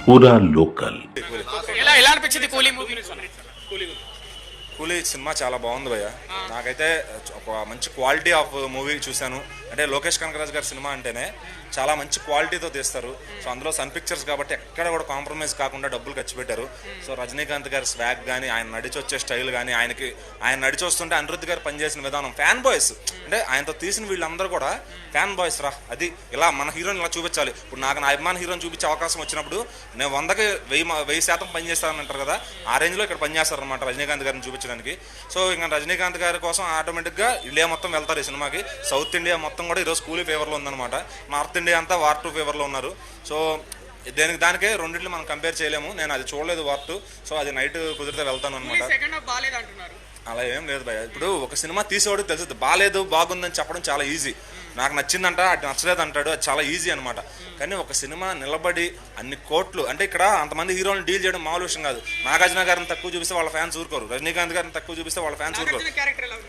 పూరా లోకల్. ఎలా అనిపించింది కూలీ మూవీ? కూలీ సినిమా చాలా బాగుంది భయ్య. నాకైతే ఒక మంచి క్వాలిటీ ఆఫ్ మూవీ చూశాను. అంటే లోకేష్ కనకరాజ్ గారి సినిమా అంటేనే చాలా మంచి క్వాలిటీతో తీస్తారు. సో అందులో సన్ పిక్చర్స్ కాబట్టి ఎక్కడ కూడా కాంప్రమైజ్ కాకుండా డబ్బులు ఖర్చు పెట్టారు. సో రజనీకాంత్ గారి స్వాగ్ కానీ, ఆయన నడిచొచ్చే స్టైల్ కానీ, ఆయన నడిచొస్తుంటే అనిరుద్ధ్ గారు పనిచేసిన విధానం, ఫ్యాన్ బాయ్స్ అంటే ఆయనతో తీసిన వీళ్ళందరూ కూడా ఫ్యాన్ బాయ్స్ రా. అది ఇలా మన హీరోని ఇలా చూపించాలి. ఇప్పుడు నాకు నా అభిమాన హీరోని చూపించే అవకాశం వచ్చినప్పుడు నేను 100కి 1000% పనిచేస్తానని అంటారు కదా, ఆ రేంజ్లో ఇక్కడ పనిచేస్తారనమాట రజనీకాంత్ గారిని చూపించడానికి. సో ఇంకా రజనీకాంత్ గారి కోసం ఆటోమేటిక్గా ఇండియా మొత్తం వెళ్తారు ఈ సినిమాకి. సౌత్ ఇండియా మొత్తం కూడా ఈరోజు కూలీ ఫేవర్లో ఉందన్నమాట. నార్త్ ఇండియా అంతా వార్ 2 ఫేవర్లో ఉన్నారు. సో దానికే రెండింటిని మనం కంపేర్ చేయలేము. నేను అది చూడలేదు వార్ 2. సో అది నైట్ కుదిరితే వెళ్తాను అనమాట. అలా ఏం లేదు భయ్య. ఇప్పుడు ఒక సినిమా తీసేవాడు తెలుసు, బాగాలేదు బాగుందని చెప్పడం చాలా ఈజీ. నాకు నచ్చిందంట, అది నచ్చలేదు అంటాడు, అది చాలా ఈజీ అనమాట. కానీ ఒక సినిమా నిలబడి అన్ని కోట్లు అంటే ఇక్కడ అంతమంది హీరోలను డీల్ చేయడం మామూలు విషయం కాదు. నాగార్జున గారిని తక్కువ చూపిస్తే వాళ్ళ ఫ్యాన్స్ ఊరుకోరు, రజనీకాంత్ గారిని తక్కువ చూపిస్తే వాళ్ళ ఫ్యాన్స్ ఊరుకోరు,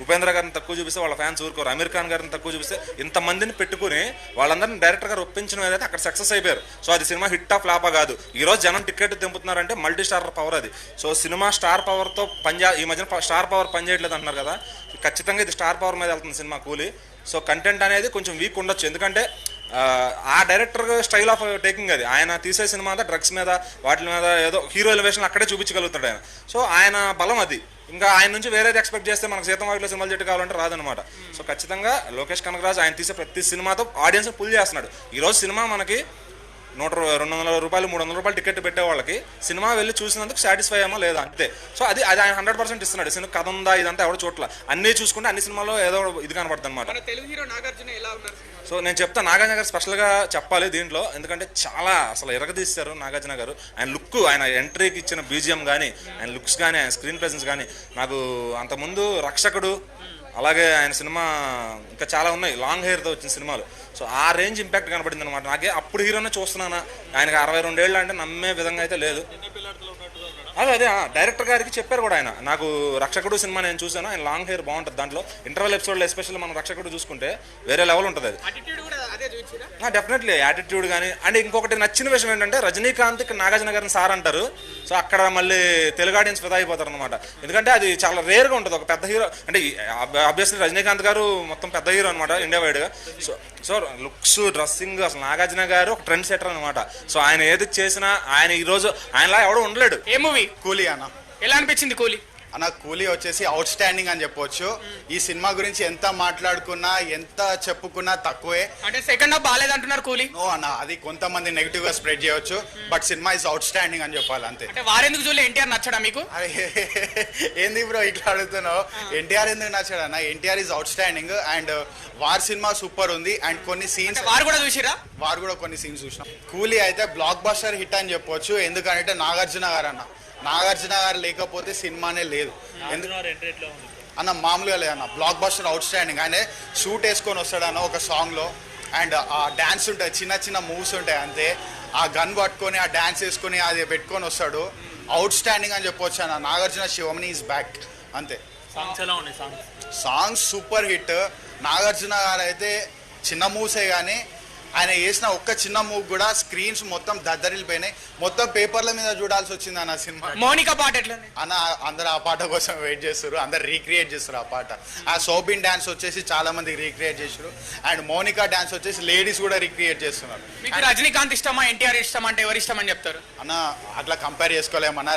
ఉపేంద్ర గారిని తక్కువ చూపిస్తే వాళ్ళ ఫ్యాన్స్ ఊరుకోరు, అమీర్ ఖాన్ గారిని తక్కువ చూపిస్తే ఇంతమందిని పెట్టుకుని వాళ్ళందరినీ డైరెక్టర్ గారు ఒప్పించడం ఏదైతే అక్కడ సక్సెస్ అయిపోయారు. సో అది సినిమా హిట్ ఆఫ్ ఫ్లాపా కాదు. ఈ రోజు జనం టికెట్ తెంపుతున్నారంటే మల్టీ స్టార్ పవర్ అది. సో సినిమా స్టార్ పవర్తో ఈ మధ్యన స్టార్ పవర్ పనిచేయట్లేదు అంటున్నారు కదా, ఖచ్చితంగా ఇది స్టార్ పవర్ మీద వెళ్తుంది సినిమా కూలీ. సో కంటెంట్ అనేది కొంచెం వీక్ ఉండొచ్చు, ఎందుకంటే ఆ డైరెక్టర్ స్టైల్ ఆఫ్ టేకింగ్ అది. ఆయన తీసే సినిమా అంతా డ్రగ్స్ మీద వాటి మీద ఏదో హీరో ఎలివేషన్ అక్కడే చూపించగలుగుతాడు ఆయన. సో ఆయన బలం అది. ఇంకా ఆయన నుంచి వేరేది ఎక్స్పెక్ట్ చేస్తే మనకు సీతం వాటిలో సినిమాలు జట్టు కావాలంటే రాదనమాట. సో ఖచ్చితంగా లోకేష్ కనకరాజ్ ఆయన తీసే ప్రతి సినిమాతో ఆడియన్స్ పుల్ చేస్తున్నాడు. ఈరోజు సినిమా మనకి 200 రూపాయలు 300 రూపాయలు టికెట్ పెట్టే వాళ్ళకి సినిమా వెళ్ళి చూసినందుకు సాటిస్ఫై అయ్యామా లేదా అంతే. సో అది ఆయన 100% ఇస్తున్నాడు. సినిమా కథ ఉందా ఇదంతా ఎవడో చోట్ల అన్నీ చూసుకుంటే అన్ని సినిమాలో ఏదో ఇది కనపడుతుంది అనమాట. సో నేను చెప్తా, నాగార్జున గారు స్పెషల్గా చెప్పాలి దీంట్లో, ఎందుకంటే చాలా అసలు ఎరగదీస్తారు నాగార్జున గారు. ఆయన లుక్, ఆయన ఎంట్రీకి ఇచ్చిన బీజిఎం కానీ, ఆయన లుక్స్ కానీ, ఆయన స్క్రీన్ ప్రెజెన్స్ కానీ, నాకు అంతకుముందు రక్షకుడు, అలాగే ఆయన సినిమా ఇంకా చాలా ఉన్నాయి లాంగ్ హెయిర్తో వచ్చిన సినిమాలు. సో ఆ రేంజ్ ఇంపాక్ట్ కనపడింది అనమాట. నాకే అప్పుడు హీరోనే చూస్తున్నానా, ఆయనకి 62 ఏళ్ళు అంటే నమ్మే విధంగా అయితే లేదు. అదే డైరెక్టర్ గారికి చెప్పారు కూడా ఆయన. నాకు రక్షకుడు సినిమా నేను చూసాను, ఆయన లాంగ్ హెయిర్ బాగుంటుంది. దాంట్లో ఇంటర్వల్ ఎపిసోడ్లో ఎస్పెషల్లీ మనం రక్షకుడు చూసుకుంటే వేరే లెవెల్ ఉంటుంది అది. డెఫినెట్లీ యాటిట్యూడ్ కానీ. అండ్ ఇంకొకటి నచ్చిన విషయం ఏంటంటే రజనీకాంత్కి నాగార్జున గారిని సార్ అంటారు. సో అక్కడ మళ్ళీ తెలుగు ఆడియన్స్ ఫిదా అయిపోతారు అనమాట. ఎందుకంటే అది చాలా రేర్గా ఉంటుంది ఒక పెద్ద హీరో అంటే. ఆబ్వియస్లీ రజనీకాంత్ గారు మొత్తం పెద్ద హీరో అనమాట ఇండియా వైడ్గా. సో లుక్స్, డ్రెస్సింగ్, అసలు నాగార్జున గారు ఒక ట్రెండ్ సెటర్ అనమాట. సో ఆయన ఏది చేసినా ఆయన ఈరోజు ఆయనలా ఎవడో ఉండలేడు. ఏ మూవీ? కూలీ అన్న. ఎలా అనిపించింది కూలీ? అన్న కూలీ వచ్చేసి అవుట్ స్టాండింగ్ అని చెప్పొచ్చు. ఈ సినిమా గురించి ఎంత మాట్లాడుకున్నా ఎంత చెప్పుకున్నా తక్కువే. అంటే సెకండ్ హాఫ్ బాగాలేదు అంటున్నారు కూలీ. నో అన్న, అది కొంతమంది నెగిటివ్ గా స్ప్రెడ్ చేయవచ్చు, but cinema is out standing అని చెప్పాలి అంతే. అంటే వారెందుకు చూడలే? ఎన్టీఆర్ నచ్చడా మీకు? అరే ఏంది బ్రో ఇట్లా అడుగుతున్నావు? ఎన్టీఆర్ ఎందుకు నచ్చాడు అన్న? NTR is out standing. And war cinema super ఉంది. అండ్ కొన్ని సీన్స్ వారు కూడా చూసిరా? వారు కూడా కొన్ని సీన్స్ చూసినాం. కూలీ అయితే బ్లాక్ బస్టర్ హిట్ అని చెప్పొచ్చు. ఎందుకంటే నాగార్జున గారు అన్న, నాగార్జున గారు లేకపోతే సినిమానే లేదు. అన్న మామూలుగా లేదన్న, బ్లాక్ బస్టర్ అవుట్ స్టాండింగ్. ఆయన షూట్ వేసుకొని వస్తాడన్న ఒక సాంగ్లో, అండ్ ఆ డ్యాన్స్ ఉంటాయి, చిన్న చిన్న మూవ్స్ ఉంటాయి అంతే. ఆ గన్ పట్టుకొని ఆ డ్యాన్స్ వేసుకొని అది పెట్టుకొని వస్తాడు. అవుట్ స్టాండింగ్ అని చెప్పొచ్చు అన్న. నాగార్జున శివమణి ఈజ్ బ్యాక్ అంతే. Songs super hit. నాగార్జున గారు అయితే చిన్న మూవ్సే కానీ ఆయన వేసిన ఒక్క చిన్న మూవ్ కూడా స్క్రీన్స్ మొత్తం దద్దరిల్లిపోయినాయి. మొత్తం పేపర్ల మీద చూడాల్సి వచ్చింది అన్న సినిమా. మౌనిక పాట ఎట్లా అన్న? అందరు ఆ పాట కోసం వెయిట్ చేస్తారు, అందరు రీక్రియేట్ చేస్తారు ఆ పాట. ఆ సోబిన్ డాన్స్ వచ్చేసి చాలా మంది రీక్రియేట్ చేస్తారు. అండ్ మౌనిక డాన్స్ వచ్చేసి లేడీస్ కూడా రీక్రియేట్ చేస్తున్నారు. మీకు రజనీకాంత్ ఇష్టమా, ఎన్టీఆర్ ఇష్టమా అంటే ఎవరు ఇష్టం అని చెప్తారు అన్న? అట్లా కంపేర్ చేసుకోలేమన్నా.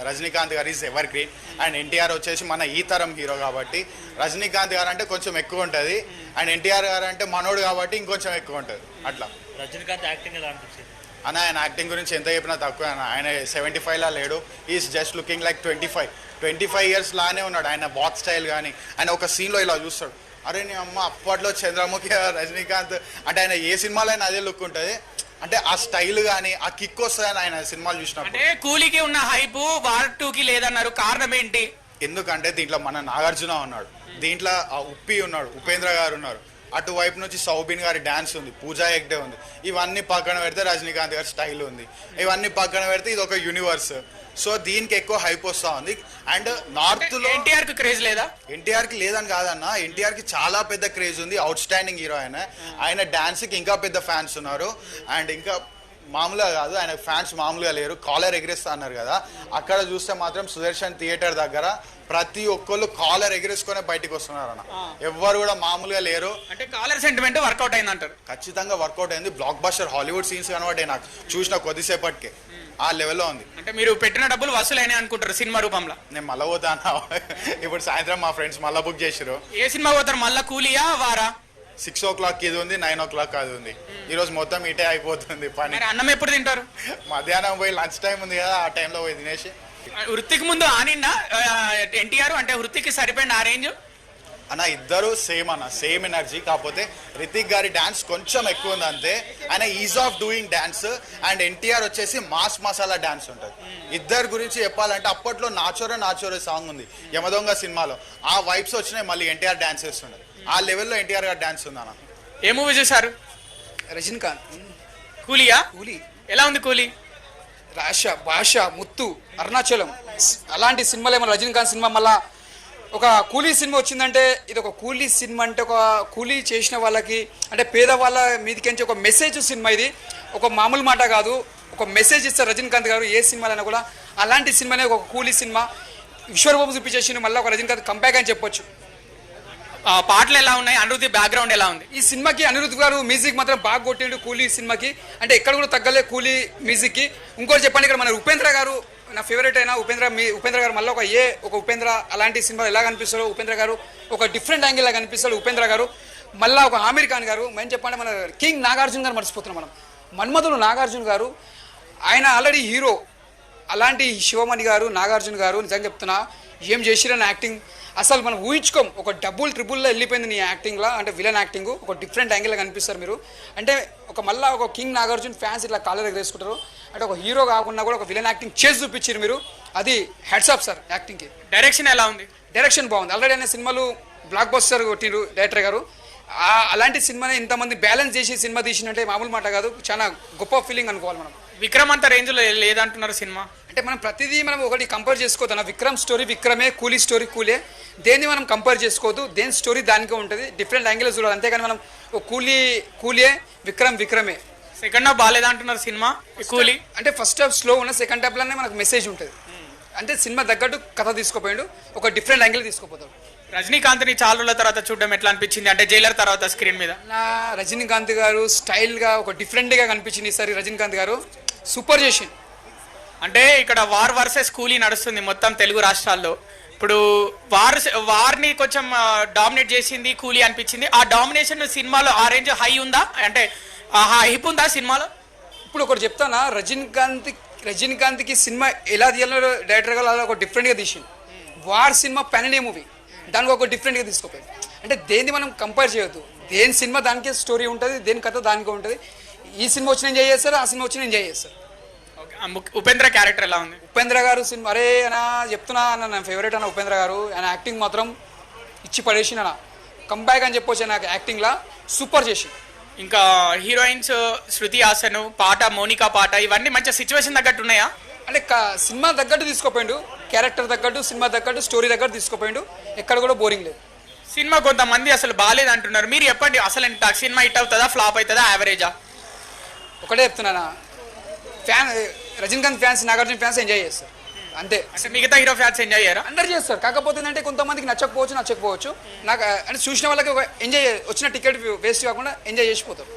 రజనీకాంత్ గారు is ever green. And NTR వచ్చేసి మన ఈ తరం హీరో కాబట్టి రజనీకాంత్ గారు అంటే కొంచెం ఎక్కువ ఉంటుంది. అండ్ ఎన్టీఆర్ గారు అంటే మనోడు కాబట్టి ఇంకొంచెం ఎక్కువ ఉంటుంది అట్లా. రజనీకాంత్ యాక్టింగ్ ఎలా అనిపించింది అన్న? ఆయన యాక్టింగ్ గురించి ఎంత చెప్పినా తక్కువ అన్న. ఆయన 75లా లేడు. Is just looking like 25 years లానే ఉన్నాడు. ఆయన వాక్ స్టైల్ కానీ, ఆయన ఒక సీన్లో ఇలా చూస్తాడు, అరే నీ అమ్మ అప్పట్లో చంద్రముఖి రజనీకాంత్ అంటే ఆయన ఏ సినిమాలో అయినా అదే లుక్ ఉంటుంది. అంటే ఆ స్టైల్ కానీ ఆ కిక్ వస్తుందని ఆయన సినిమాలు చూసినప్పుడు. అంటే కూలీకి ఉన్న హైప్ వార్ 2కి లేదన్నారు, కారణం ఏంటి? ఎందుకంటే దీంట్లో మన నాగార్జున ఉన్నాడు, దీంట్లో ఆ ఉప్పి ఉన్నాడు, ఉపేంద్ర గారు ఉన్నారు, అటువైపు నుంచి సౌబిన్ గారి డ్యాన్స్ ఉంది, పూజా హెగ్డే ఉంది. ఇవన్నీ పక్కన పెడితే రజనీకాంత్ గారి స్టైల్ ఉంది. ఇవన్నీ పక్కన పెడితే ఇది ఒక యూనివర్స్. సో దీనికి ఎక్కువ హైప్ వస్తూ ఉంది. అండ్ నార్త్ లో ఎన్టీఆర్ కి క్రేజ్ లేదా? ఎన్టీఆర్ కి లేదని కాదన్న, ఎన్టీఆర్ కి చాలా పెద్ద క్రేజ్ ఉంది. అవుట్ స్టాండింగ్ హీరో ఆయన డాన్స్ కి ఇంకా పెద్ద ఫ్యాన్స్ ఉన్నారు. అండ్ ఇంకా మామూలుగా కాదు, ఆయన ఫ్యాన్స్ మామూలుగా లేరు. కాలర్ ఎగిరేస్తా అన్నారు కదా, అక్కడ చూస్తే మాత్రం సుదర్శన్ థియేటర్ దగ్గర ప్రతి ఒక్కళ్ళు కాలర్ ఎగిరేసుకునే బయటికి వస్తున్నారు అన్న. ఎవ్వరు కూడా మామూలుగా లేరు. అంటే కాలర్ సెంటిమెంట్ వర్కౌట్ అయింది అంటారు. ఖచ్చితంగా వర్కౌట్ అయింది. బ్లాక్ బస్టర్ హాలీవుడ్ సీన్స్ కనబడ్డాయి నాకు చూసిన కొద్దిసేపటికే. ఆ లెవెల్లో ఉంది. అంటే మీరు పెట్టిన డబ్బులు వసూలైనా అనుకుంటారు సినిమా రూపంలో. నేను మళ్ళీ పోతాను. ఇప్పుడు సాయంత్రం మా ఫ్రెండ్స్ మళ్ళీ బుక్ చేసిరు. ఏ సినిమా పోతారు మళ్ళా? కూలియా వారా? 6 o'clock ఇది ఉంది, 9 o'clock అది ఉంది. ఈరోజు మొత్తం ఇటే అయిపోతుంది పని. మరి అన్నం ఎప్పుడు తింటారు? మధ్యాహ్నం పోయి లంచ్ టైం ఉంది కదా, ఆ టైంలో పోయి తినేసి. వృత్తికి ముందు ఆనిండా ఎన్టీఆర్? అంటే వృత్తికి సరిపోయిన ఆ రేంజ్ అన్న ఇద్దరు సేమ్ అన్న, సేమ్ ఎనర్జీ. కాకపోతే రితిక్ గారి డాన్స్ కొంచెం ఎక్కువ ఉంది అంతే. ఆయన is of doing dance and NTR వచ్చేసి మాస్ మసాలా డాన్స్ ఉంటుంది. ఇద్దరు గురించి చెప్పాలంటే అప్పట్లో నాచోరే సాంగ్ ఉంది యమదొంగ సినిమాలో. ఆ వైబ్స్ వచ్చినాయి, మళ్ళీ ఎన్టీఆర్ డాన్స్ చేస్తుండే. ఆ లెవెల్లో ఎన్టీఆర్ గారి డాన్స్ ఉంది అన్న. ఏ మూవీ చూసారు? రజనీకాంత్. కూలియా? కూలీ. ఎలా ఉంది కూలీ? రాష, భాష, ముత్తు, అరుణాచలం అలాంటి సినిమాలు ఏమన్నా రజనీకాంత్ సినిమా మళ్ళా ఒక కూలీ సినిమా వచ్చిందంటే ఇది ఒక కూలీ సినిమా. అంటే ఒక కూలీ చేసిన వాళ్ళకి అంటే పేదవాళ్ళ మీదకించి ఒక మెసేజ్ సినిమా. ఇది ఒక మామూలు మాట కాదు, ఒక మెసేజ్ ఇస్తారు రజనీకాంత్ గారు ఏ సినిమాలైనా కూడా. అలాంటి సినిమానే ఒక కూలీ సినిమా. విశ్వరూపం చూపించేసి మళ్ళీ ఒక రజనీకాంత్ కంబ్యాక్ అని చెప్పొచ్చు. పాటలు ఎలా ఉన్నాయి? అనిరుద్ధి బ్యాక్గ్రౌండ్ ఎలా ఉంది? ఈ సినిమాకి అనిరుద్ధ్ గారు మ్యూజిక్ మాత్రం బాగా కొట్టిండు కూలీ సినిమాకి. అంటే ఎక్కడ కూడా తగ్గలే కూలీ మ్యూజిక్కి. ఇంకోటి చెప్పండి, ఇక్కడ మన ఉపేంద్ర గారు నా ఫేవరెట్ అయినా ఉపేంద్ర గారు మళ్ళీ ఒక ఉపేంద్ర అలాంటి సినిమాలు ఎలా కనిపిస్తారో ఉపేంద్ర గారు ఒక డిఫరెంట్ యాంగిల్ లా కనిపిస్తాడు ఉపేంద్ర గారు. మళ్ళీ ఒక ఆమీర్ ఖాన్ గారు. మేము చెప్పండి మన కింగ్ నాగార్జున గారు మర్చిపోతున్నాం మనం. మన్మధుడు నాగార్జున గారు, ఆయన ఆల్రెడీ హీరో. అలాంటి శివమణి గారు, నాగార్జున గారు నిజంగా చెప్తున్నా ఏం చేసిరని యాక్టింగ్ అసలు మనం ఊహించుకోం. ఒక ట్రిబుల్లో వెళ్ళిపోయింది నీ యాక్టింగ్లో. అంటే విలన్ యాక్టింగ్ ఒక డిఫరెంట్ యాంగిల్లో కనిపిస్తారు మీరు. అంటే మళ్ళీ ఒక కింగ్ నాగార్జున ఫ్యాన్స్ ఇట్లా కాలర్ ఎగరేసుకుంటారు. అంటే ఒక హీరో కాకుండా కూడా ఒక విలన్ యాక్టింగ్ చేసి చూపించారు మీరు. అది హెడ్స్ ఆఫ్ సార్ యాక్టింగ్కి. డైరెక్షన్ ఎలా ఉంది? డైరెక్షన్ బాగుంది. ఆల్రెడీ అనే సినిమాలు బ్లాక్ బస్టర్ కొట్టిరు డైరెక్టర్ గారు. అలాంటి సినిమాని ఇంతమంది బ్యాలెన్స్ చేసి సినిమా తీసినట్టే మామూలు మాట కాదు. చాలా గొప్ప ఫీలింగ్ అనుకోవాలి మనం. విక్రమ్ అంత రేంజ్ లో లేదంటున్నారు సినిమా. అంటే మనం ప్రతిదీ మనం ఒకటి కంపేర్ చేసుకోవద్దు. విక్రమ్ స్టోరీ విక్రమే, కూలీ స్టోరీ కూలే. దేన్ని మనం కంపేర్ చేసుకోవద్దు. దేని స్టోరీ దానికే ఉంటుంది. డిఫరెంట్ యాంగిల్స్ చూడాలి. అంతేగాని మనం కూలీయే, విక్రమే. సెకండ్ హాఫ్ బాగాలేదా అంటున్నారు సినిమా కూలీ. అంటే ఫస్ట్ హాఫ్ స్లో ఉన్న, సెకండ్ హాఫ్లోనే మనకు మెసేజ్ ఉంటుంది. అంటే సినిమా తగ్గట్టు కథ తీసుకోపోయాడు, ఒక డిఫరెంట్ యాంగిల్ తీసుకోపోతాడు. రజనీకాంత్ని చాలా రోజుల తర్వాత చూడడం ఎట్లా అనిపించింది? అంటే జైలర్ తర్వాత స్క్రీన్ మీద నా రజనీకాంత్ గారు స్టైల్గా ఒక డిఫరెంట్గా కనిపించింది ఈసారి. రజనీకాంత్ గారు సూపర్ చేసింది. అంటే ఇక్కడ వార్ వర్సెస్ కూలీ నడుస్తుంది మొత్తం తెలుగు రాష్ట్రాల్లో. ఇప్పుడు వార్ని కొంచెం డామినేట్ చేసింది కూలీ అనిపించింది. ఆ డామినేషన్ సినిమాలో ఆ రేంజ్ హై ఉందా? అంటే హైప్ ఉందా సినిమాలో? ఇప్పుడు ఒకటి చెప్తానా, రజనీకాంత్కి సినిమా ఎలా తీయాలో డైరెక్టర్ గారు ఒక డిఫరెంట్గా తీసింది. వార్ సినిమా పెననే మూవీ, దానికి ఒక డిఫరెంట్గా తీసుకోపోయింది. అంటే దేన్ని మనం కంపేర్ చేయొద్దు. దేని సినిమా దానికే స్టోరీ ఉంటుంది, దేని కథ దానికే ఉంటుంది. ఈ సినిమా వచ్చి ఎంజాయ్ చేస్తారు, ఆ సినిమా వచ్చి ఎంజాయ్ చేస్తారు. ఉపేంద్ర క్యారెక్టర్ ఎలా ఉంది? ఉపేంద్ర గారు సినిమా అరే అన్న చెప్తున్నా అన్న, నా ఫేవరెట్ అన్న ఉపేంద్ర గారు. ఆయన యాక్టింగ్ మాత్రం ఇచ్చి పడేసిన కంబ్యాక్ అని చెప్పొచ్చు. నాకు యాక్టింగ్లా సూపర్ చేసి. ఇంకా హీరోయిన్స్ శృతి హాసన్ పాట, మోనికా పాట, ఇవన్నీ మంచి సిచ్యువేషన్ తగ్గట్టు ఉన్నాయా? అంటే సినిమా తగ్గట్టు తీసుకోపోయిండు, క్యారెక్టర్ తగ్గట్టు, సినిమా తగ్గట్టు, స్టోరీ తగ్గట్టు తీసుకోపోయిండు. ఎక్కడ కూడా బోరింగ్ లేదు. సినిమా కొంతమంది అసలు బాగాలేదు అంటున్నారు. మీరు చెప్పండి, అసలు సినిమా హిట్ అవుతుందా, ఫ్లాప్ అవుతుందా, యావరేజా? ఒకటే చెప్తున్నానా, Rajinikanth fans, Nagarjuna fans enjoy చేస్తారు అంతే. అంటే మిగతా హీరో ఫ్యాన్స్ ఎంజాయ్ చేయరా? అందరు చేస్తారు. కాకపోతే ఏంటంటే కొంతమందికి నచ్చకపోవచ్చు. నాకు అంటే చూసిన వాళ్ళకి ఒక ఎంజాయ్, వచ్చిన టికెట్ వేస్ట్ కాకుండా ఎంజాయ్ చేసిపోతారు.